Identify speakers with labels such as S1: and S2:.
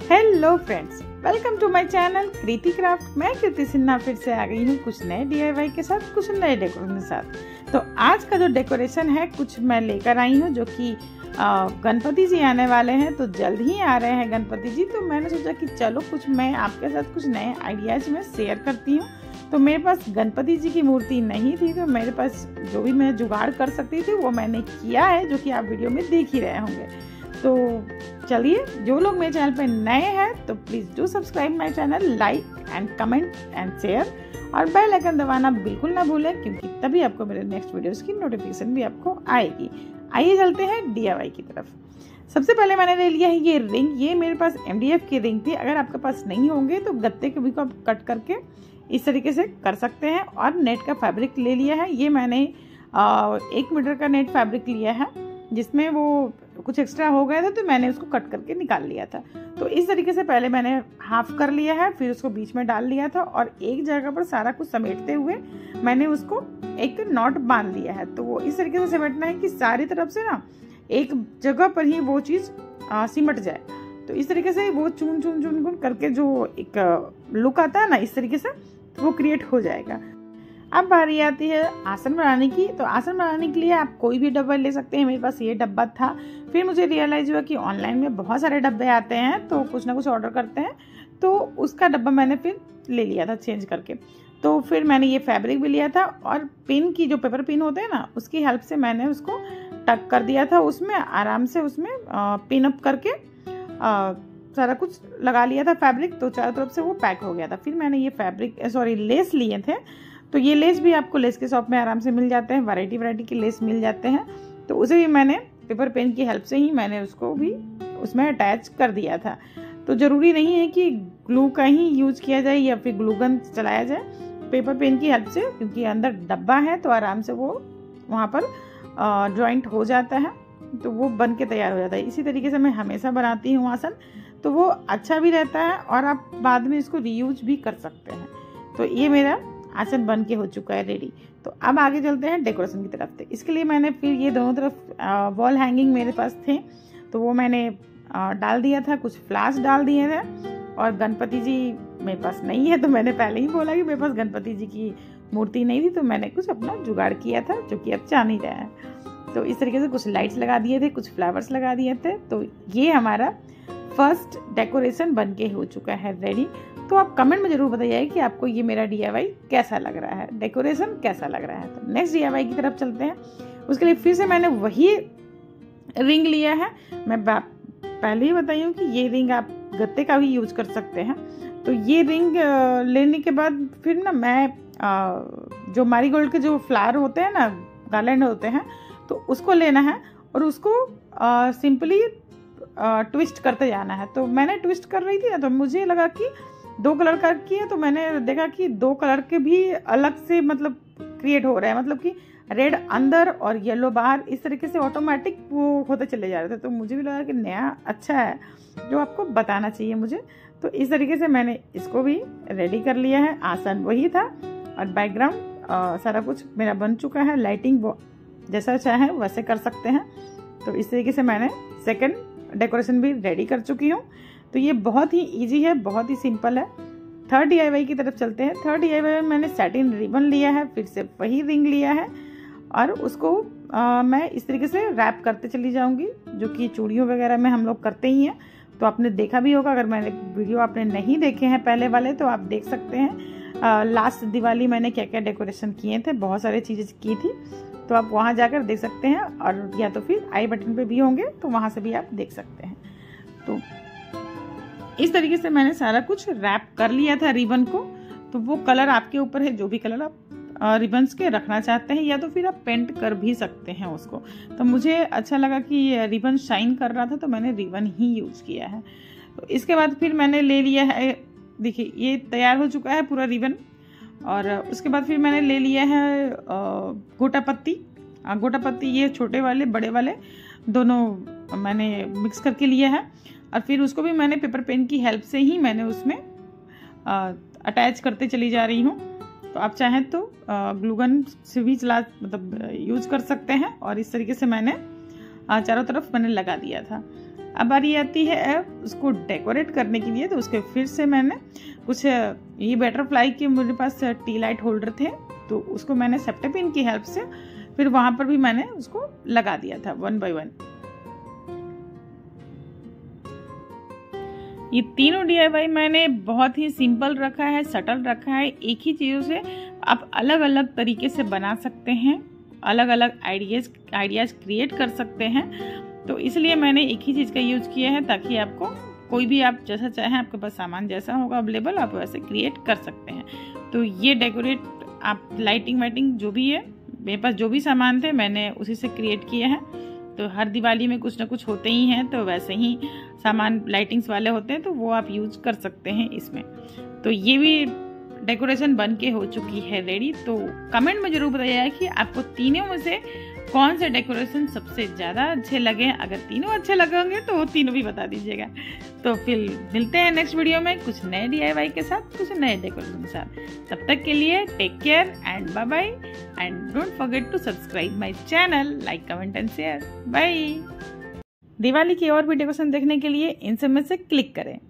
S1: Hello friends, welcome to my channel Kriti craft. मैं कृति सिन्हा फिर से आ गई हूँ कुछ नए DIY के साथ, कुछ नए डेकोरेशन के साथ। तो आज का जो डेकोरेशन है कुछ मैं लेकर आई हूँ, जो कि गणपति जी आने वाले हैं, तो जल्द ही आ रहे हैं गणपति जी। तो मैंने सोचा कि चलो कुछ मैं आपके साथ कुछ नए आइडियाज में शेयर करती हूँ। तो मेरे पास गणपति जी की मूर्ति नहीं थी, तो मेरे पास जो भी मैं जुगाड़ कर सकती थी वो मैंने किया है, जो कि आप वीडियो में देख ही रहे होंगे। तो चलिए, जो लोग मेरे चैनल पे नए हैं तो please do subscribe my channel, like and comment and share, और बेल आइकन दबाना बिल्कुल ना भूलें, क्योंकि तभी आपको मेरे नेक्स्ट वीडियोस की नोटिफिकेशन भी आपको आएगी। आइए चलते हैं DIY की तरफ। सबसे पहले मैंने ले लिया है ये रिंग। ये मेरे पास MDF की रिंग थी। अगर आपके पास नहीं होंगे तो गत्ते के भी को आप कट करके इस तरीके से कर सकते हैं। और नेट का फैब्रिक ले लिया है। ये मैंने 1 मीटर का नेट फैब्रिक लिया है, जिसमें वो कुछ एक्स्ट्रा हो गया था तो मैंने उसको कट करके निकाल लिया था। तो इस तरीके से पहले मैंने हाफ कर लिया है, फिर उसको बीच में डाल लिया था, और एक जगह पर सारा कुछ समेटते हुए मैंने उसको एक नॉट बांध लिया है। तो वो इस तरीके से समेटना है कि सारी तरफ से ना एक जगह पर ही वो चीज़ सिमट जाए। तो इस तरीके से वो चून चून चून चून करके जो एक लुक आता है ना, इस तरीके से वो क्रिएट हो जाएगा। अब बारी आती है आसन बनाने की। तो आसन बनाने के लिए आप कोई भी डब्बा ले सकते हैं। मेरे पास ये डब्बा था, फिर मुझे रियलाइज हुआ कि ऑनलाइन में बहुत सारे डब्बे आते हैं, तो कुछ ना कुछ ऑर्डर करते हैं, तो उसका डब्बा मैंने फिर ले लिया था चेंज करके। तो फिर मैंने ये फैब्रिक भी लिया था, और पिन की जो पेपर पिन होते हैं ना, उसकी हेल्प से मैंने उसको टक कर दिया था। उसमें आराम से उसमें पिन अप करके सारा कुछ लगा लिया था फैब्रिक, तो चारों तरफ से वो पैक हो गया था। फिर मैंने ये लेस लिए थे। तो ये लेस भी आपको लेस के शॉप में आराम से मिल जाते हैं, वैरायटी के लेस मिल जाते हैं। तो उसे भी मैंने पेपर पेन की हेल्प से ही मैंने उसको भी उसमें अटैच कर दिया था। तो ज़रूरी नहीं है कि ग्लू का ही यूज किया जाए या फिर ग्लू गन चलाया जाए, पेपर पेन की हेल्प से, क्योंकि अंदर डब्बा है तो आराम से वो वहाँ पर जॉइंट हो जाता है, तो वो बन के तैयार हो जाता है। इसी तरीके से मैं हमेशा बनाती हूँ आसन, तो वो अच्छा भी रहता है और आप बाद में इसको रीयूज भी कर सकते हैं। तो ये मेरा आसन बन के हो चुका है रेडी। तो अब आगे चलते हैं डेकोरेशन की तरफ। इसके लिए मैंने फिर ये दोनों तरफ वॉल हैंगिंग मेरे पास थे, तो वो मैंने डाल दिया था, कुछ फ्लावर्स डाल दिए थे। और गणपति जी मेरे पास नहीं है, तो मैंने पहले ही बोला कि मेरे पास गणपति जी की मूर्ति नहीं थी, तो मैंने कुछ अपना जुगाड़ किया था, जो कि अब जान ही रहा है। तो इस तरीके से कुछ लाइट्स लगा दिए थे, कुछ फ्लावर्स लगा दिए थे। तो ये हमारा फर्स्ट डेकोरेशन बन के हो चुका है रेडी। तो आप कमेंट में जरूर बताइए कि आपको ये मेरा DIY कैसा लग रहा है, डेकोरेशन कैसा लग रहा है। तो नेक्स्ट DIY की तरफ चलते हैं। उसके लिए फिर से मैंने वही रिंग लिया है। मैं पहले ही बताई हूँ कि ये रिंग आप गत्ते का भी यूज कर सकते हैं। तो ये रिंग लेने के बाद फिर ना मैं जो मैरीगोल्ड के जो फ्लावर होते हैं ना, गार्लैंड होते हैं, तो उसको लेना है और उसको सिंपली ट्विस्ट करते जाना है। तो मैंने ट्विस्ट कर रही थी ना, तो मुझे लगा कि 2 कलर का किया, तो मैंने देखा कि 2 कलर के भी अलग से मतलब क्रिएट हो रहे हैं, मतलब कि रेड अंदर और येलो बाहर, इस तरीके से ऑटोमेटिक वो होते चले जा रहे थे। तो मुझे भी लगा कि नया अच्छा है, जो आपको बताना चाहिए मुझे। तो इस तरीके से मैंने इसको भी रेडी कर लिया है। आसन वही था और बैकग्राउंड सारा कुछ मेरा बन चुका है। लाइटिंग वो जैसा चाहे वैसे कर सकते हैं। तो इस तरीके से मैंने सेकेंड डेकोरेशन भी रेडी कर चुकी हूँ। तो ये बहुत ही इजी है, बहुत ही सिंपल है। थर्ड DIY की तरफ चलते हैं। थर्ड DIY में मैंने सैटिन रिबन लिया है, फिर से वही रिंग लिया है, और उसको मैं इस तरीके से रैप करते चली जाऊंगी, जो कि चूड़ियों वगैरह में हम लोग करते ही हैं। तो आपने देखा भी होगा, अगर मैंने वीडियो आपने नहीं देखे हैं पहले वाले, तो आप देख सकते हैं लास्ट दिवाली मैंने क्या क्या डेकोरेशन किए थे, बहुत सारी चीज़ें की थी। तो आप वहाँ जाकर देख सकते हैं, और या तो फिर आई बटन पे भी होंगे, तो वहाँ से भी आप देख सकते हैं। तो इस तरीके से मैंने सारा कुछ रैप कर लिया था रिबन को। तो वो कलर आपके ऊपर है, जो भी कलर आप रिबन्स के रखना चाहते हैं, या तो फिर आप पेंट कर भी सकते हैं उसको। तो मुझे अच्छा लगा कि रिबन शाइन कर रहा था, तो मैंने रिबन ही यूज किया है। तो इसके बाद फिर मैंने ले लिया है, देखिए ये तैयार हो चुका है पूरा रिबन। और उसके बाद फिर मैंने ले लिया है गोटा पत्ती, ये छोटे वाले बड़े वाले दोनों मैंने मिक्स करके लिया है। और फिर उसको भी मैंने पेपर पेन की हेल्प से ही मैंने उसमें अटैच करते चली जा रही हूँ। तो आप चाहें तो ग्लूगन से भी यूज कर सकते हैं। और इस तरीके से मैंने चारों तरफ मैंने लगा दिया था। अब बारी आती है उसको डेकोरेट करने के लिए। तो उसके फिर से मैंने कुछ ये बटरफ्लाई के मेरे पास टी लाइट होल्डर थे, तो उसको मैंने सेफ्टी पिन की हेल्प से फिर वहां पर भी मैंने उसको लगा दिया था 1 बाय 1। ये तीनों DIY मैंने बहुत ही सिंपल रखा है, सटल रखा है। एक ही चीज़ों से आप अलग अलग तरीके से बना सकते हैं, अलग अलग आइडियाज़ क्रिएट कर सकते हैं। तो इसलिए मैंने एक ही चीज़ का यूज़ किया है, ताकि आपको कोई भी आप जैसा चाहें, आपके पास सामान जैसा होगा अवेलेबल, आप वैसे क्रिएट कर सकते हैं। तो ये डेकोरेट आप लाइटिंग वाइटिंग जो भी है, मेरे पास जो भी सामान थे मैंने उसी से क्रिएट किए हैं। तो हर दिवाली में कुछ ना कुछ होते ही हैं, तो वैसे ही सामान लाइटिंग्स वाले होते हैं, तो वो आप यूज कर सकते हैं इसमें। तो ये भी डेकोरेशन बन के हो चुकी है रेडी। तो कमेंट में जरूर बताइएगा कि आपको तीनों में से कौन से डेकोरेशन सबसे ज़्यादा अच्छे लगे। अगर तीनों अच्छे लगे होंगे तो वो तीनों भी बता दीजिएगा। तो फिर मिलते हैं नेक्स्ट वीडियो में कुछ नए DIY के साथ, कुछ नए डेकोरेशन के साथ। तब तक के लिए take care and bye bye, and don't forget to subscribe my channel, like comment and share. Bye. Diwali की और भी डेकोरेशन देखने के लिए इन सब में से क्लिक करें।